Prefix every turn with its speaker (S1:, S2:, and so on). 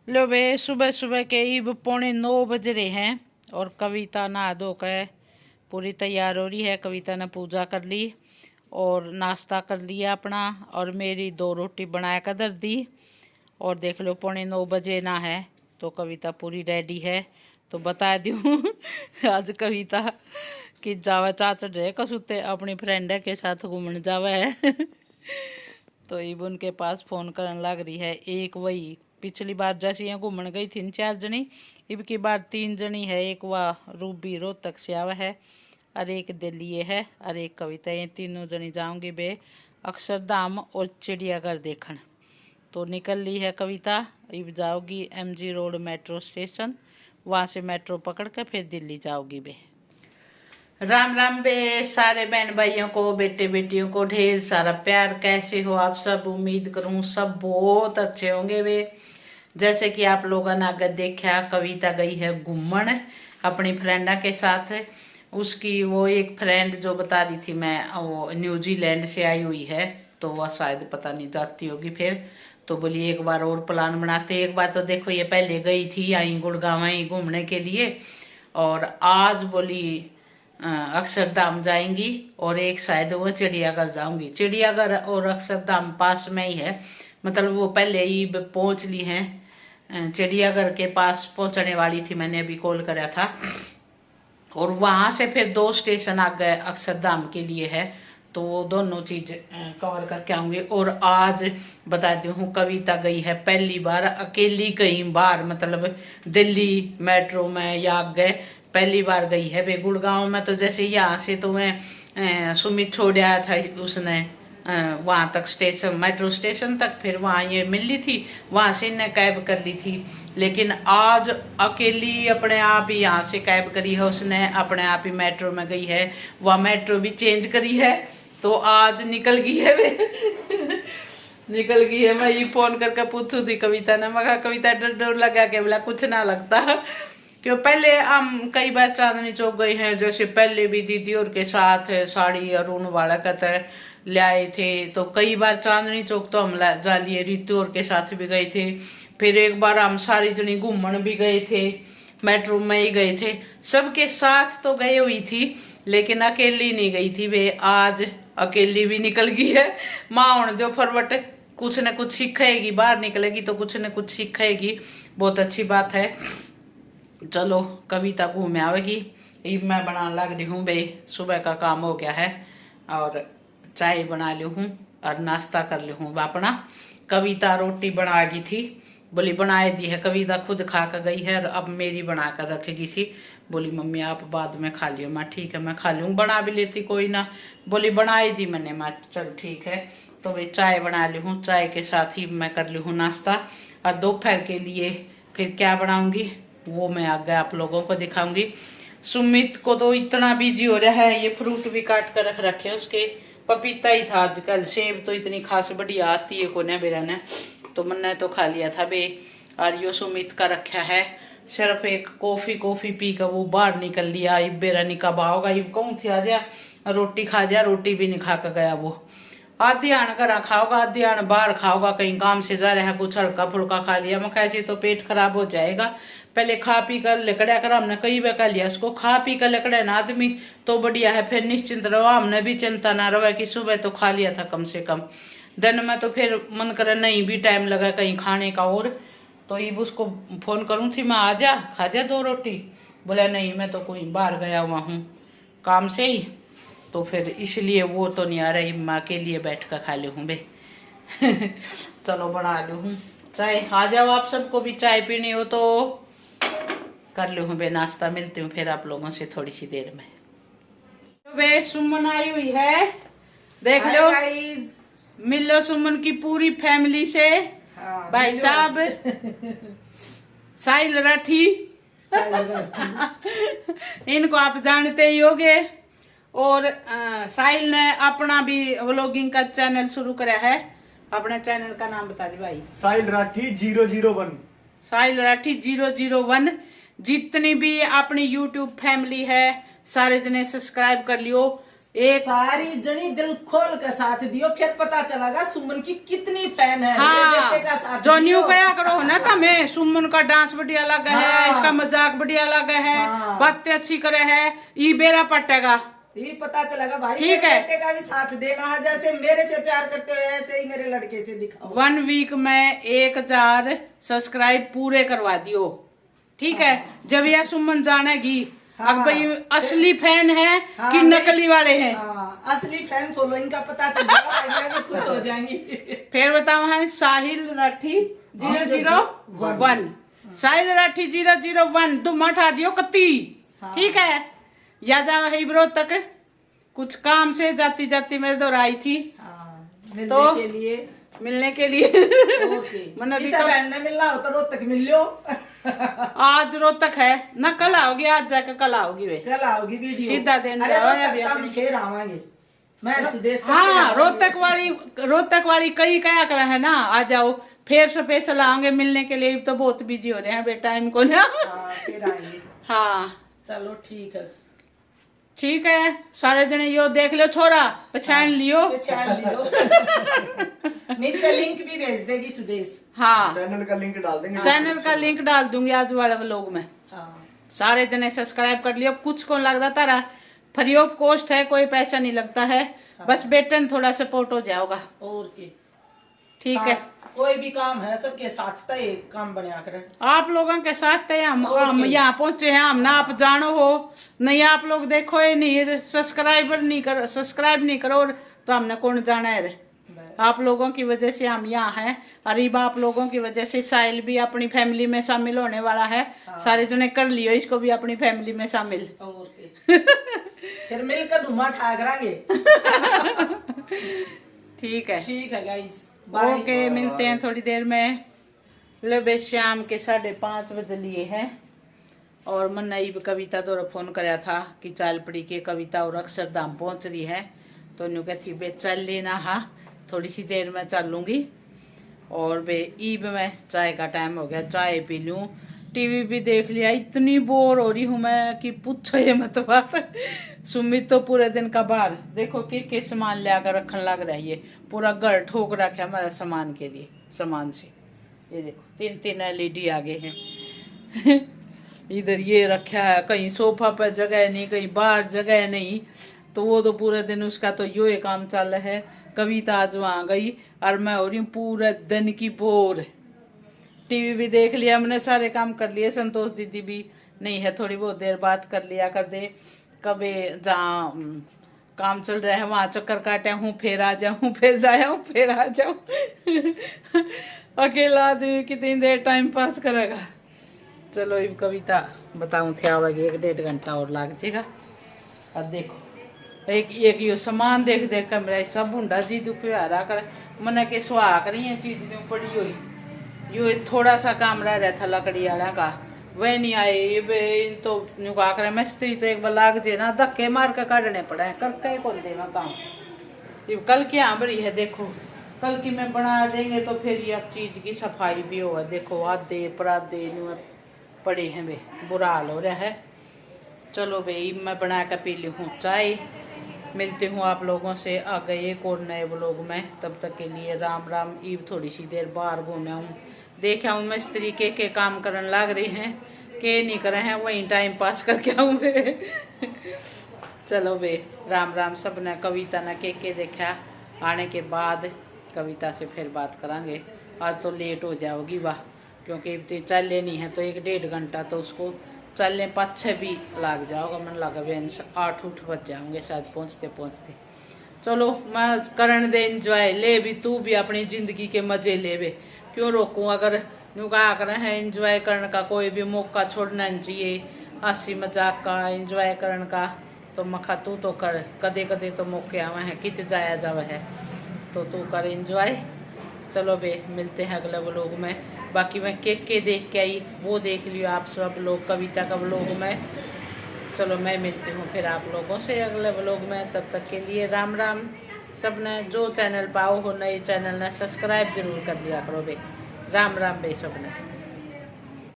S1: लो बे सुबह सुबह के ही 9:45 बज रहे हैं और कविता नहा धो कर पूरी तैयार हो रही है। कविता ने पूजा कर ली और नाश्ता कर लिया अपना, और मेरी 2 रोटी बना कर दर दी। और देख लो 9:45 बजे ना है तो कविता पूरी रेडी है। तो बता दूँ आज कविता कि जावा चाचड़ रहे कसुते अपनी फ्रेंड के साथ घूमने जावा है तो इब उनके पास फ़ोन करने लग रही है। एक वही पिछली बार जैसे यहाँ घूमने गई थी 4 जनी, इब की बार 3 जनी है। एक वह रूबी रोहतक से आवा है और एक दिल्ली है और एक कविता। ये तीनों जनी जाऊंगी बे अक्षरधाम और चिड़ियाघर देखने। तो निकल ली है कविता, इब जाओगी MG रोड मेट्रो स्टेशन, वहाँ से मेट्रो पकड़ कर फिर दिल्ली जाओगी बे। राम राम बे सारे बहन भाइयों को, बेटे बेटियों को ढेर सारा प्यार। कैसे हो आप सब? उम्मीद करूँ सब बहुत अच्छे होंगे बे। जैसे कि आप लोगों ने आगे देखा, कविता गई है घूमन अपनी फ्रेंडा के साथ। उसकी वो एक फ्रेंड जो बता रही थी मैं, वो न्यूजीलैंड से आई हुई है, तो वह शायद पता नहीं जाती होगी फिर। तो बोली एक बार और प्लान बनाते। एक बार तो देखो ये पहले गई थी आई गुड़गांव ही घूमने के लिए, और आज बोली अक्षरधाम जाएंगी और एक शायद वो चिड़ियाघर जाऊंगी। चिड़ियाघर और अक्षरधाम पास में ही है, मतलब वो पहले ही पहुंच ली हैं। चिड़ियाघर के पास पहुंचने वाली थी, मैंने अभी कॉल करा था। और वहां से फिर 2 स्टेशन आगे अक्षरधाम के लिए है, तो वो दोनों चीज कवर करके आऊंगी। और आज बताती हूँ कविता गई है पहली बार अकेली कहीं बाहर, मतलब दिल्ली मेट्रो में या आगे पहली बार गई है बे। गुड़गांव में तो जैसे यहाँ से तो मैं सुमित छोड़ आया था उसने वहाँ तक स्टेशन, मेट्रो स्टेशन तक, फिर वहाँ ये मिल ली थी, वहाँ से इन्हें कैब कर ली थी। लेकिन आज अकेली अपने आप ही यहाँ से कैब करी है उसने, अपने आप ही मेट्रो में गई है, वह मेट्रो भी चेंज करी है, तो आज निकल गई है वे निकल गई है। मैं ये फोन करके पूछू थी कविता ने, मगर कविता डर डर लगा के बोला कुछ ना लगता, क्यों पहले हम कई बार चांदनी चौक गए हैं। जैसे पहले भी दीदी और के साथ साड़ी अरुण वाला कहता है ले आए थे, तो कई बार चांदनी चौक तो हम जा लिए, रितु और के साथ भी गए थे। फिर एक बार हम सारी जनी घूमन भी गए थे, मेट्रो में ही गए थे, सबके साथ तो गई हुई थी, लेकिन अकेली नहीं गई थी वे। आज अकेली भी निकल गई है। माँ होने दो फरवट, कुछ न कुछ सीखेगी, बाहर निकलेगी तो कुछ न कुछ सीखेगी, बहुत अच्छी बात है। चलो कविता घूम आवेगी। ये मैं बनाने लग रही हूँ भाई, सुबह का काम हो गया है और चाय बना ली हूँ और नाश्ता कर ली हूँ अपना। कविता रोटी बना गई थी, बोली बनाए दी है, कविता खुद खा कर गई है और अब मेरी बना कर रखेगी थी। बोली मम्मी आप बाद में खा लियो। मैं ठीक है मैं खा लूँ, बना भी लेती कोई ना। बोली बनाई दी मैंने, मैं चल ठीक है। तो भाई चाय बना ली हूँ, चाय के साथ ही मैं कर ली हूँ नाश्ता। और दोपहर के लिए फिर क्या बनाऊंगी वो मैं आगे आप लोगों को दिखाऊंगी। सुमित को तो इतना बिजी हो रहा है, ये फ्रूट भी काट कर रख रखे उसके। पपीता ही था आजकल, सेब तो इतनी खास बढ़िया आती है को ने बेरा ने, तो मैंने तो खा लिया था बे। और यो सुमित का रखा है, सिर्फ एक कॉफी पी कर वो बाहर निकल लिया। इब बेरा निकब आओगा, इब कहूँ थी आ जा रोटी खा जा, रोटी भी नहीं खा कर गया वो। आधी आन घर खाओगा, आधी आन बाहर खाओगा, कहीं काम से जा रहा है कुछ हल्का फुल्का खा लिया। मैं कैसे तो पेट खराब हो जाएगा, पहले खा पी कर लिकड़ा कर। हमने कई बार कह लिया उसको, खा पी कर लिकड़ा ना आदमी तो बढ़िया है, फिर निश्चिंत रहो। हमने भी चिंता ना रहो कि सुबह तो खा लिया था कम से कम, दिन में तो फिर मन करे नहीं भी टाइम लगा कहीं खाने का। और तो ये उसको फोन करूँ थी मैं, आ जा खा जा 2 रोटी। बोला नहीं मैं तो कोई बाहर गया हुआ हूँ काम से ही, तो फिर इसलिए वो तो नहीं आ रही, माँ के लिए बैठ कर खा ली हूँ बे चलो बना ली हूँ चाय, आ जाओ आप सबको भी चाय पीनी हो तो कर ली हूँ बे नाश्ता। मिलती हूँ फिर आप लोगों से थोड़ी सी देर में। तो बे सुमन आई हुई है, देख लो मिल लो सुमन की पूरी फैमिली से। हाँ, भाई साहब साहिल राठी इनको आप जानते ही होंगे। और साहिल ने अपना भी व्लॉगिंग का चैनल शुरू करा है। अपने चैनल का नाम बता दी भाई।
S2: साहिल राठी 001।
S1: साहिल राठी 001। जितनी भी अपनी यूट्यूब फैमिली है सारे जने सब्सक्राइब कर लियो। एक
S3: सारी जनी दिल खोल के साथ दियो, फिर पता चलेगा सुमन की कितनी फैन है।
S1: हाँ,
S3: मेरे बेटे का साथ
S1: जो न्यू
S3: दियो।
S1: कया करो ना तमें, सुमन का डांस बढ़िया लगा है,
S3: हाँ।
S1: इसका मजाक बढ़िया लगा है,
S3: हाँ।
S1: बातें अच्छी करे है, ये बेरा पटेगा।
S3: ये पता चलेगा भाई,
S1: ठीक
S3: मेरे
S1: है।
S3: बेटे का भी साथ देना है, जैसे मेरे से प्यार करते हुए ऐसे ही मेरे लड़के से दिखाओ।
S1: 1 वीक में 1000 सब्सक्राइब पूरे करवा दियो, ठीक है। जब यह सुमन जानेगी
S3: हाँ।
S1: अब भाई असली फैन है
S3: हाँ,
S1: कि नकली वाले हैं।
S3: हाँ, असली फैन फॉलोइंग का पता चल जाएगा, मैं भी खुश हो जाएंगी।
S1: फिर बताओ है साहिल राठी 001, साहिल राठी 001 तुम हटा दियो कत्ती, ठीक है। या जा वही ब्रो तक कुछ काम से जाती जाती मेरे दौर आई थी,
S3: हाँ, मिलने
S1: तो
S3: के लिए।
S1: मिलने के लिए
S3: ओके।
S1: मन अभी
S3: इसे
S1: तो
S3: बहन ने मिलना हो तो रोहतक मिल लो।
S1: आज रोहतक है ना, कल आओगी, आज जाकर कल आओगी वे,
S3: कल आओगी वीडियो
S1: सीधा दिन
S3: अरे
S1: जाओ
S3: रोहतक
S1: अभी
S3: तो हम
S1: अपनी।
S3: फिर आवांगे, मैं सुदेश तक
S1: हाँ,
S3: फिर आवांगे।
S1: रोहतक वाली कई क्या कर है ना, आ जाओ फिर स्पेशल आएंगे मिलने के लिए, तो बहुत बिजी हो रहे हैं बेटा इनको ना।
S3: हाँ, फिर आएंगे।
S1: हाँ
S3: चलो ठीक है।
S1: ठीक है, सारे जने यो देख लो, छोरा पहचान लियो।
S3: पहचान लियो। नीचे लिंक भी भेज देगी सुदेश।
S1: हाँ,
S2: चैनल का लिंक डाल देंगे।
S1: चैनल का लिंक डाल दूंगी आज वाले व्लॉग में।
S3: हाँ,
S1: सारे जने सब्सक्राइब कर लियो, कुछ को लगता तारा फ्री ऑफ कॉस्ट है, कोई पैसा नहीं लगता है, बस बेटे ने थोड़ा सपोर्ट हो जाओगा,
S3: और के
S1: ठीक है।
S3: कोई भी काम है सबके साथ तो एक काम बनाया करें।
S1: आप लोगों के साथ थे हम यहाँ पहुंचे हैं, हम ना आप जानो हो नहीं, आप लोग देखो ये नहीं सब्सक्राइब नहीं करो तो हमने कौन जाना है रे। आप लोगों की वजह से हम यहाँ हैं, अरीब आप लोगों की वजह से साहिल भी अपनी फैमिली में शामिल होने वाला है। सारे जने कर लियो इसको भी अपनी फैमिली में शामिल।
S3: और के फिर मिलकर धुआं ठा करांगे।
S1: ठीक है,
S3: ठीक है गाइस,
S1: ओके, मिलते हैं थोड़ी देर में। लो शाम के 5:30 बजे लिए हैं, और मन नई कविता द्वारा फोन कराया था कि चाल पड़ी के कविता और अक्षरधाम पहुंच रही है, तो न्यू कहती बे चल लेना, हाँ थोड़ी सी देर में चल लूँगी। और बे ईब में चाय का टाइम हो गया, चाय पी लूँ, टीवी भी देख लिया, इतनी बोर हो रही हूँ मैं कि पूछो ये मत बात। सुमित तो पूरे दिन का बाहर देखो के सामान ले आकर रखने लग रहा है, ये पूरा घर ठोक रखा है हमारे सामान के लिए, सामान से। ये देखो 3 LED आ गए हैं। इधर ये रखा है, कहीं सोफा पर जगह नहीं, कहीं बाहर जगह नहीं, तो वो तो पूरे दिन उसका तो यो ही काम चल रहा है। कविता आज वहाँ गई और मैं हो रही हूँ पूरे दिन की बोर। टीवी भी देख लिया हमने, सारे काम कर लिए, संतोष दीदी भी नहीं है, थोड़ी बहुत देर बात कर लिया कर दे, कभी जहाँ काम चल रहा है वहाँ चक्कर काटे हूँ, फिर आ जाऊँ, फिर जाया हूँ, फिर आ जाऊँ। अकेला आदमी कितनी देर टाइम पास करेगा। चलो ये कविता बताऊँ थे आवेगी, 1-1.5 घंटा और लग जाएगा। अब देखो एक यो सामान देख देख कर मेरा सब बुंडा जी दुख रहा कर, मन के सुहा करी है चीज न्यू पड़ी हुई, यो थोड़ा सा काम रह रहा था लकड़ी वाला का, वह नहीं आए, ये तो न्यू कहा करे मिस्त्री तो एक बार लाग जे ना, धक्के मार कर काटने पड़ा है, करके कौन देना काम। ये कल की आंबरी है, देखो कल की मैं बना देंगे तो फिर ये चीज की सफाई भी होगा। देखो आधे पराधे न्यू पड़े हैं, वे बुरा हाल हो रहा है। चलो भाई मैं बना कर पी ली हूँ चाय, मिलती हूँ आप लोगों से आगे एक और नए ब्लॉग में। तब तक के लिए राम राम। ईब थोड़ी सी देर बाहर घूमे हूँ, देखा हूँ मिस्त्री के काम करने लग रही हैं, के नहीं करे हैं, वहीं टाइम पास करके आऊँ वे। चलो बे राम राम सब ने। कविता ने के देखा, आने के बाद कविता से फिर बात करांगे। आज तो लेट हो जाओगी वाह, क्योंकि चलने नहीं है तो 1-1.5 घंटा तो उसको चलने 5-6 भी लग जाओगा, मन लगा वे 8-8 बज जाओगे शायद पहुँचते पहुँचते। चलो मैं करने दे इंजॉय, ले भी तू भी अपनी ज़िंदगी के मज़े ले वे, क्यों रोकूं। अगर न्यू कहा कर है इंजॉय करने का कोई भी मौका छोड़ना नहीं चाहिए, हंसी मजाक का इंजॉय करने का, तो मखा तू तो कर, कदे कदे तो मौके आवे हैं, कित जाया जावे है, तो तू कर इंजॉय। चलो बे मिलते हैं अगले व्लॉग में। बाकी मैं के देख के आई वो देख लियो आप सब लोग कविता का व्लॉग में। चलो मैं मिलती हूँ फिर आप लोगों से अगले व्लॉग में, तब तक के लिए राम राम। सब ने जो चैनल पाओ हो नए चैनल ने सब्सक्राइब जरूर कर दिया करो बे, राम राम बे सब ने।